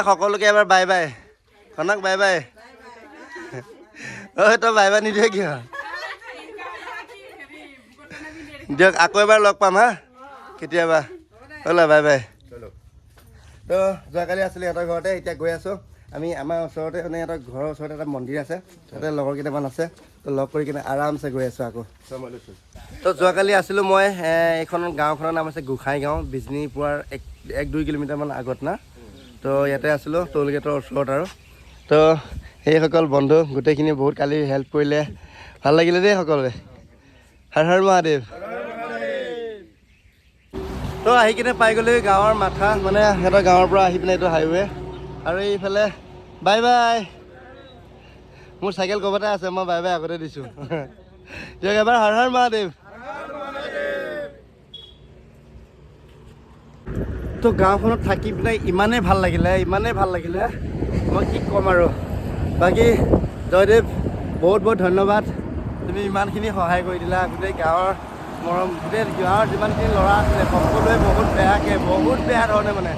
সকলোকে এবাৰ bye bye খনক বাই বাই ঐ তই বাই বাই নিদিয় কিয় দিয়ক আকৌ এবাৰ লগ পাম হা কেতিয়াবা হ'লা বাই বাই তো যোৱাকালি আছিলোঁ সিহঁতৰ ঘৰতে এতিয়া গৈ আছোঁ আমি আমাৰ ওচৰতে মানে সিহঁতৰ ঘৰৰ ওচৰতে এটা মন্দিৰ আছে তাতে লগৰ কেইটামান আছে তো লগ কৰি কিনে আৰামছে গৈ আছোঁ আকৌ তো যোৱাকালি আছিলোঁ মই এইখন গাঁওখনৰ নাম আছে গোসাঁই গাঁও বিজনীপুৰৰ 1-2 কিলোমিটাৰমান আগত না তো ইয়াতে আছিলোঁ টোল গেটৰ ওচৰত আৰু তো সেইসকল বন্ধু গোটেইখিনি বহুত কালি হেল্প কৰিলে ভাল লাগিলে দেই সকলোৱে হৰ হৰ মহাদেৱ তো আহি কিনে পাই গ'লো গাঁৱৰ মাথা মানে সিহঁতৰ গাঁৱৰ পৰা আহি পিনে এইটো হাইৱে আৰু এইফালে বাই বাই মোৰ চাইকেল ক'ৰবাতে আছে মই বাই বাই আগতে দিছোঁ দিয়ক এবাৰ হৰ হৰ মহাদেৱ তো গাঁওখনত থাকি পিনে ইমানেই ভাল লাগিলে মই কি ক'ম আৰু বাকী জয়দেৱ বহুত বহুত ধন্যবাদ তুমি ইমানখিনি সহায় কৰি দিলা গোটেই গাঁৱৰ মৰম গোটেই গাঁৱৰ যিমানখিনি ল'ৰা আছিলে সকলোৱে বহুত বেয়া ধৰণে মানে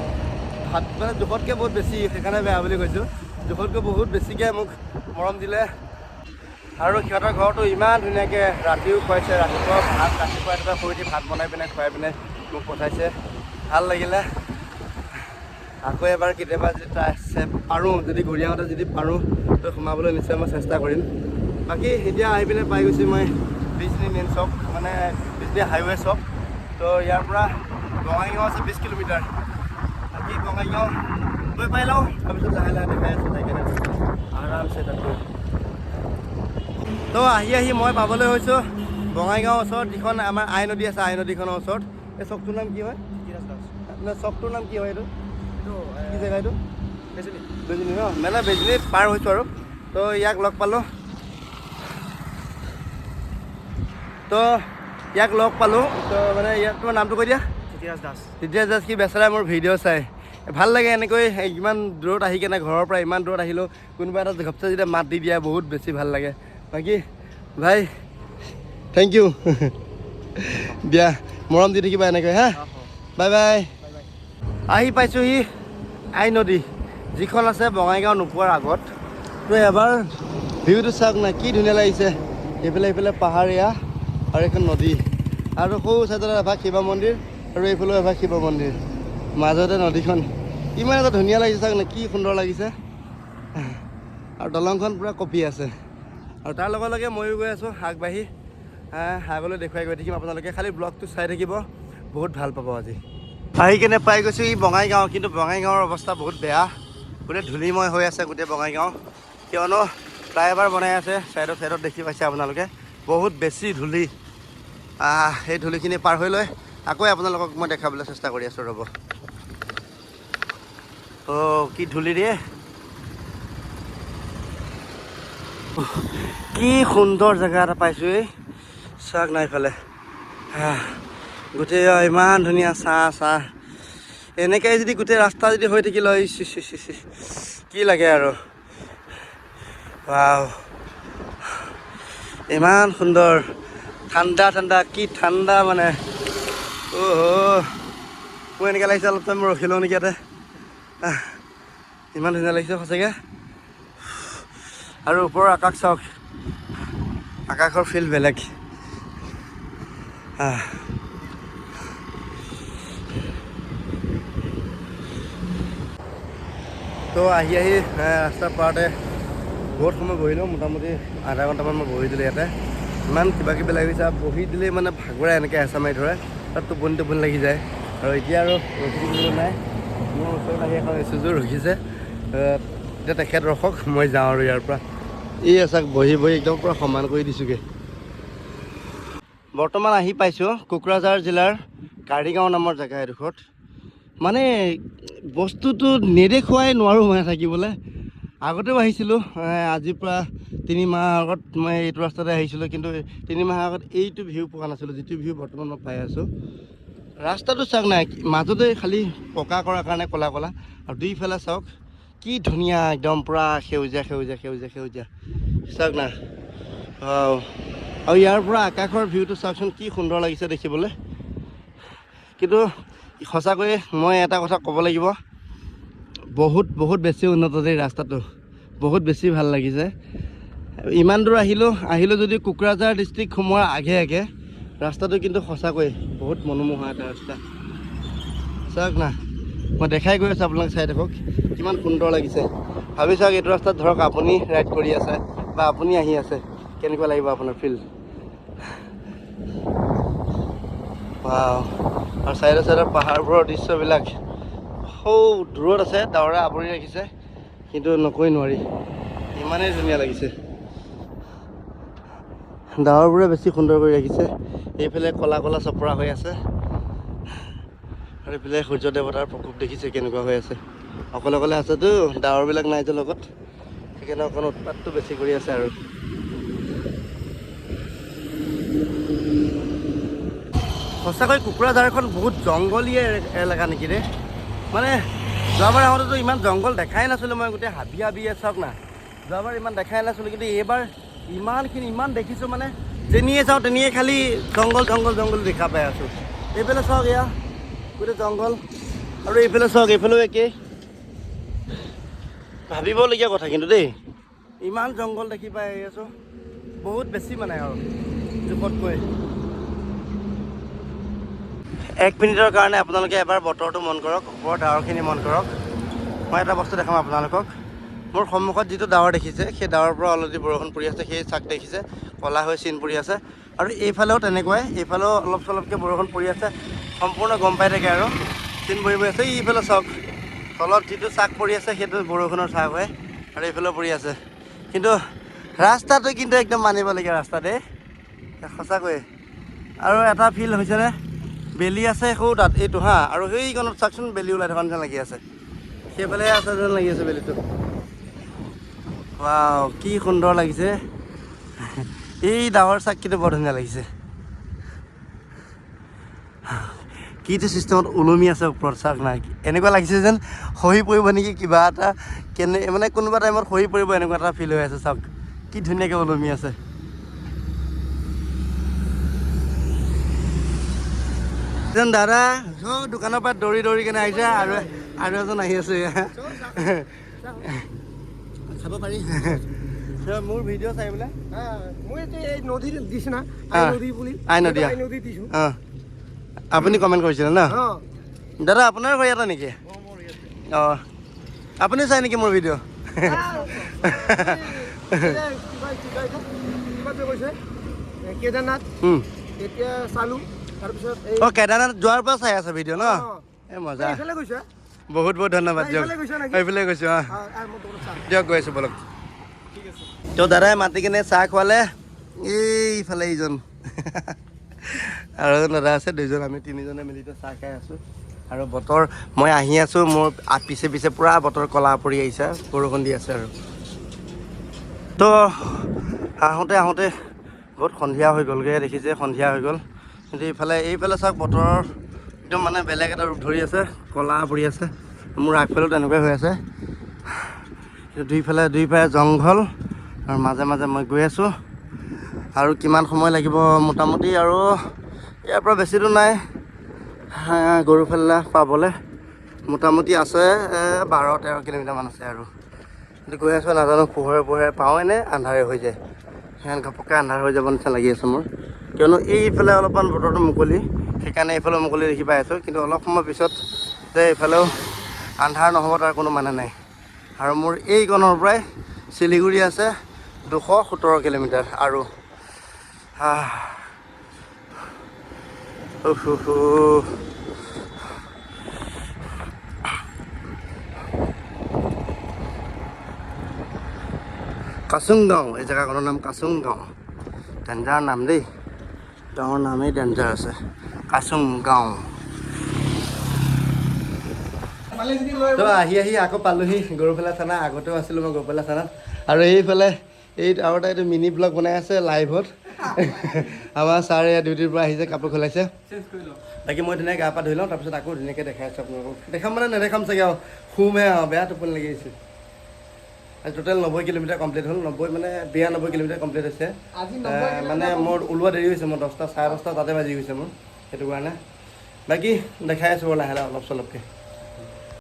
জোখতকৈ বহুত বেছি সেইকাৰণে বেয়া বুলি কৈছোঁ জোখতকৈ বহুত বেছিকৈ মোক মৰম দিলে আৰু সিহঁতৰ ঘৰটো ইমান ধুনীয়াকৈ ৰাতিও খুৱাইছে ৰাতিপুৱা ৰাতিপুৱা শুই উঠি ভাত বনাই পিনে খুৱাই পিনে মোক পঠাইছে ভাল লাগিলে আকৌ এবাৰ কেতিয়াবা যদি পাৰোঁ যদি ঘূৰিয়াওঁতে যদি পাৰোঁ তো সোমাবলৈ নিশ্চয় মই চেষ্টা কৰিম বাকী এতিয়া আহি পিনে পাই গৈছোঁ মই বিজনী মেইন চক মানে বিজনী হাইৱে চক তো ইয়াৰ পৰা বঙাইগাঁও আছে 20 কিলোমিটাৰ বাকী বঙাইগাঁও গৈ পাই লওঁ তাৰপিছত লাহে লাহে দেখাই আছোঁ তাই কেনে আৰামছে তাতে তো আহি মই পাবলৈ হৈছোঁ বঙাইগাঁৱৰ ওচৰত যিখন আমাৰ আই নদী আছে আই নদীখনৰ ওচৰত এই চকটোৰ নাম কি হয় চকটোৰ নাম কি হয় এইটো কি জেগা এইটো বেজনী ন মানে বেজনী পাৰ হৈছোঁ আৰু তো ইয়াক লগ পালোঁ তো মানে ইয়াক তোমাৰ নামটো কৈ দিয়া তৃতীয়াজ দাস কি বেচেৰা মোৰ ভিডিঅ' চাই ভাল লাগে এনেকৈ ইমান দূৰত আহি কেনে ঘৰৰ পৰা ইমান দূৰত আহিলোঁ কোনোবা এটা ঘপচে যেতিয়া মাত দি দিয়া বহুত বেছি ভাল লাগে বাকী ভাই থেংক ইউ দিয়া মৰম দি থাকিবা এনেকৈ হা বাই বাই আহি পাইছোঁহি আই নদী যিখন আছে বঙাইগাঁও নোপোৱাৰ আগত তো এবাৰ ভিউটো চাওক না কি ধুনীয়া লাগিছে এইফালে পাহাৰীয়া আৰু এখন নদী আৰু সৌ চাইডত এভাগ শিৱ মন্দিৰ আৰু এইফালেও এভাগ শিৱ মন্দিৰ মাজতে নদীখন ইমান এটা ধুনীয়া লাগিছে চাওক না কি সুন্দৰ লাগিছে আৰু দলংখন পূৰা কঁপি আছে আৰু তাৰ লগে লগে ময়ো গৈ আছোঁ আগবাঢ়ি আগলৈ দেখুৱাই গৈ থাকিম আপোনালোকে খালি ব্লগটো চাই থাকিব বহুত ভাল পাব আজি আহি কেনে পাই গৈছোঁ ই বঙাইগাঁও কিন্তু বঙাইগাঁৱৰ অৱস্থা বহুত বেয়া গোটেই ধূলিময় হৈ আছে গোটেই বঙাইগাঁও কিয়নো ফ্লাইঅভাৰ বনাই আছে চাইডত দেখি পাইছে আপোনালোকে বহুত বেছি ধূলি সেই ধূলিখিনি পাৰ হৈ লৈ আকৌ আপোনালোকক মই দেখাবলৈ চেষ্টা কৰি আছোঁ ৰ'ব কি ধূলি দিয়ে কি সুন্দৰ জেগা এটা পাইছোঁ এই চাওক নাই ফালে গোটেই ইমান ধুনীয়া চাহ এনেকৈ যদি গোটেই ৰাস্তা যদি হৈ থাকিল হয় কি লাগে আৰু ইমান সুন্দৰ ঠাণ্ডা কি ঠাণ্ডা মানে মোৰ এনেকৈ লাগিছে অলপ টাইম ৰখি লওঁ নেকি ইয়াতে ইমান ধুনীয়া লাগিছে সঁচাকৈ আৰু ওপৰৰ আকাশ চাওক আকাশৰ ফিল বেলেগ তো আহি ৰাস্তাৰ পাৰতে বহুত সময় বহিলোঁ মোটামুটি আধা ঘণ্টামান মই বহি দিলোঁ ইয়াতে ইমান কিবাকিবি লাগিছে বহি দিলেই মানে ভাগৰে এনেকৈ হেঁচা মাৰি ধৰে তাত টোপনি লাগি যায় আৰু এতিয়া আৰু ৰখি দিবলৈ নাই মোৰ ওচৰত আহি এখন এচুযোৰ ৰখিছে এতিয়া তেখেত ৰখক মই যাওঁ আৰু ইয়াৰ পৰা এই আছাক বহি একদম পূৰা সমান কৰি দিছোঁগৈ বৰ্তমান আহি পাইছোঁ কোকৰাঝাৰ জিলাৰ কাৰিগাঁও নামৰ জেগা এডোখৰত মানে বস্তুটো নেদেখুৱাই নোৱাৰোঁ মানে থাকিবলৈ আগতেও আহিছিলোঁ আজিৰ পৰা 3 মাহ আগত মই এইটো ৰাস্তাতে আহিছিলোঁ কিন্তু 3 মাহ আগত এইটো ভিউ পোৱা নাছিলোঁ যিটো ভিউ বৰ্তমান মই পাই আছোঁ ৰাস্তাটো চাওক নাই মাজতে খালি পকা কৰাৰ কাৰণে ক'লা আৰু দুইফালে চাওক কি ধুনীয়া একদম পূৰা সেউজীয়া চাওক না আৰু ইয়াৰ পৰা আকাশৰ ভিউটো চাওকচোন কি সুন্দৰ লাগিছে দেখিবলৈ কিন্তু সঁচাকৈয়ে মই এটা কথা ক'ব লাগিব বহুত বেছি উন্নত দেই ৰাস্তাটো, বহুত বেছি ভাল লাগিছে। ইমান দূৰ আহিলোঁ যদি কোকৰাঝাৰ ডিষ্ট্ৰিক্ট সোমোৱাৰ আগে ৰাস্তাটো কিন্তু সঁচাকৈ বহুত মনোমোহা এটা ৰাস্তা। চাওক না, মই দেখাই গৈ আছোঁ আপোনালোক চাই থাকক কিমান সুন্দৰ লাগিছে। ভাবি চাওক এইটো ৰাস্তাত ধৰক আপুনি ৰাইড কৰি আছে বা আপুনি আহি আছে, কেনেকুৱা লাগিব আপোনাৰ ফিল। আৰু চাইডে পাহাৰবোৰৰ দৃশ্যবিলাক সৌ দূৰত আছে, ডাৱৰে আৱৰি ৰাখিছে, কিন্তু নকৈ নোৱাৰি, ইমানেই ধুনীয়া লাগিছে। ডাৱৰবোৰে বেছি সুন্দৰ কৰি ৰাখিছে। এইফালে কলা কলা চপৰা হৈ আছে, আৰু এইফালে সূৰ্য দেৱতাৰ প্ৰকোপ দেখিছে কেনেকুৱা হৈ আছে। অকলে আছেতো, ডাৱৰবিলাক নাই যে লগত, সেইকাৰণে অকণ উৎপাতটো বেছি কৰি আছে। আৰু সঁচাকৈ কোকৰাঝাৰখন বহুত জংঘলীয়া এলেকা নেকি ৰে। মানে যোৱাবাৰ আহোঁতেতো ইমান জংঘল দেখাই নাছিলোঁ মই, গোটেই হাবি চাওক না। যোৱাবাৰ ইমান দেখাই নাছিলোঁ, কিন্তু এইবাৰ ইমান দেখিছোঁ। মানে যেনিয়ে চাওঁ তেনিয়ে খালি জংঘল দেখা পাই আছোঁ। এইফালে চাওক, এয়া গোটেই জংঘল, আৰু এইফালে চাওক, এইফালেও একেই। ভাবিবলগীয়া কথা কিন্তু দেই, ইমান জংঘল দেখি পাই আছোঁ, বহুত বেছি মানে আৰু জোখতকৈ। 1 মিনিটৰ কাৰণে আপোনালোকে এবাৰ বতৰটো মন কৰক, ওপৰৰ ডাৱৰখিনি মন কৰক। মই এটা বস্তু দেখাম আপোনালোকক। মোৰ সন্মুখত যিটো ডাৱৰ দেখিছে, সেই ডাৱৰৰ পৰা অলৰেডি বৰষুণ পৰি আছে, সেই চাক দেখিছে ক'লা হৈ চিন পৰি আছে। আৰু এইফালেও তেনেকুৱাই, এইফালেও অলপ চলপকৈ বৰষুণ পৰি আছে, সম্পূৰ্ণ গম পাই থাকে আৰু চিন পৰি আছে। এইফালে চাওক, তলত যিটো চাক পৰি আছে সেইটো বৰষুণৰ চাক হয়, আৰু এইফালেও পৰি আছে। কিন্তু ৰাস্তাটো কিন্তু একদম মানিবলগীয়া ৰাস্তা দেই, সঁচাকৈ। আৰু এটা ফিল হৈছেনে, বেলি আছে সৌ তাত এইটো আৰু সেইকণত চাওকচোন, বেলি ওলাই থকা নিচিনা লাগি আছে, সেইফালে আছে যেন লাগি আছে বেলিটো। ৱাও, কি সুন্দৰ লাগিছে। এই ডাৱৰ চাক কিন্তু বৰ ধুনীয়া লাগিছে। কিটো চিষ্টেমত ওলমি আছে ওপৰত চাওক নাই, এনেকুৱা লাগিছে যেন খহি পৰিব নেকি কিবা এটা, মানে কোনোবা টাইমত খহি পৰিব, এনেকুৱা এটা ফিল হৈ আছে। চাওক কি ধুনীয়াকৈ ওলমি আছে। যেন দাদা দোকানৰ পৰা দৌৰি কেনে আহিছে, আৰু এজন আহি আছে। চাব পাৰি মোৰ ভিডিঅ' চাই বোলে। মই এই নদীৰ দিছোঁ না, আই নদী দিছোঁ। আপুনি কমেণ্ট কৰিছিলে ন দাদা, আপোনাৰ ঘৰ ইয়াতে নেকি? অঁ, আপুনি চাই নেকি মোৰ ভিডিঅ'? কেদাৰনাথ এতিয়া চালোঁ, তাৰপিছত অঁ কেদাৰনাথ যোৱাৰ পৰা চাই আছে ভিডিঅ' ন? এই মজা, বহুত ধন্যবাদ দিয়ক। এইফালে গৈছোঁ, অঁ দিয়ক, গৈ আছোঁ বলক। তো দাদাই মাতি কিনে চাহ খোৱালে, এইফালে এইজন আৰু এজন দাদা আছে, দুইজন, আমি তিনিজনে মিলি চাহ খাই আছোঁ। আৰু বতৰ, মই আহি আছোঁ, মোৰ পিছে পূৰা বতৰ ক'লা পৰি আহিছে, বৰষুণ দি আছে। আৰু তো আহোঁতে বহুত সন্ধিয়া হৈ গ'লগৈ, দেখিছে সন্ধিয়া হৈ গ'ল। কিন্তু এইফালে চাওক, বতৰৰ একদম মানে বেলেগ এটা ৰূপ ধৰি আছে, ক'লা পৰি আছে। মোৰ আগফালেও তেনেকুৱাই হৈ আছে, দুইফালে জংঘল, আৰু মাজে মই গৈ আছোঁ। আৰু কিমান সময় লাগিব মোটামুটি, আৰু ইয়াৰ পৰা বেছি দূৰ নাই গৰুফালা পাবলৈ, মোটামুটি আছে 12-13 কিলোমিটাৰমান আছে। আৰু কিন্তু গৈ আছোঁ, নাজানো পোহৰে পাওঁ নে আন্ধাৰে হৈ যায়। সেন ঘপককৈ আন্ধাৰ হৈ যাব নিচিনা লাগি আছে মোৰ, কিয়নো এইফালে অলপমান বতৰটো মুকলি, সেইকাৰণে এইফালেও মুকলি দেখি পাই আছোঁ। কিন্তু অলপ সময় পিছত যে এইফালেও আন্ধাৰ নহ'ব তাৰ কোনো মানে নাই। আৰু মোৰ এইকণৰ পৰাই শিলিগুৰি আছে 217 কিলোমিটাৰ। আৰু কাচুং গাঁও, এই জেগাখনৰ নাম কাচুং গাঁও। ডেঞ্জাৰ নাম দেই, গাঁৱৰ নামেই ডেঞ্জাৰ আছে, কাচুং গাঁও। তো আহি আকৌ পালোহি গৰুফেলা থানা। আগতেও আছিলোঁ মই গৰুফেলা থানাত। আৰু এইফালে আৰু এটা মিনি ব্লগ বনাই আছে লাইভত। আমাৰ ছাৰ এয়া ডিউটিৰ পৰা আহিছে, কাপোৰ খোলাইছে। বাকী মই ধুনীয়াকৈ গা পা ধুই লওঁ, তাৰপিছত আকৌ ধুনীয়াকৈ দেখাই আছোঁ আপোনালোকক। দেখাম মানে নেদেখাম চাগে আৰু, শুমহে আৰু, বেয়া টোপনি লাগি আহিছে। টোটেল 90 কিলোমিটাৰ কমপ্লিট হ'ল, 90 মানে 92 কিলোমিটাৰ কমপ্লিট হৈছে। মানে মোৰ ওলোৱা দেৰি হৈছে, মোৰ 10টা 10:30 তাতে বাজি গৈছে মোৰ, সেইটো কাৰণে। বাকী দেখাই আছোঁ বাৰু লাহে অলপ চলপকৈ।